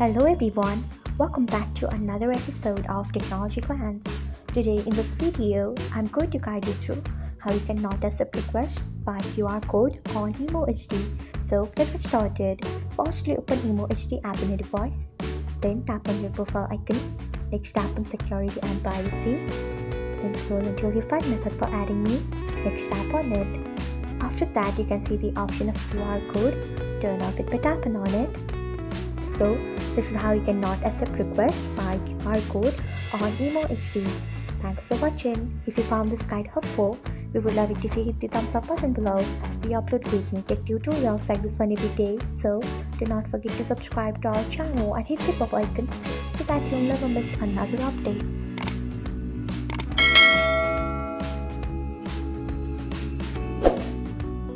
Hello everyone, welcome back to another episode of Technologyglance. Today in this video, I'm going to guide you through how you can not accept requests by QR code on Emo HD. So let's get started. Firstly, open Emo HD app in your device. Then tap on your profile icon. Next tap on security and privacy. Then scroll until you find method for adding me. Next tap on it. After that, you can see the option of QR code. Turn off it by tapping on it. So this is how you can not accept requests by QR code on Emo HD. Thanks for watching. If you found this guide helpful, we would love it if you hit the thumbs up button below. We upload great new tech tutorials like this one every day, so do not forget to subscribe to our channel and hit the bell icon so that you'll never miss another update.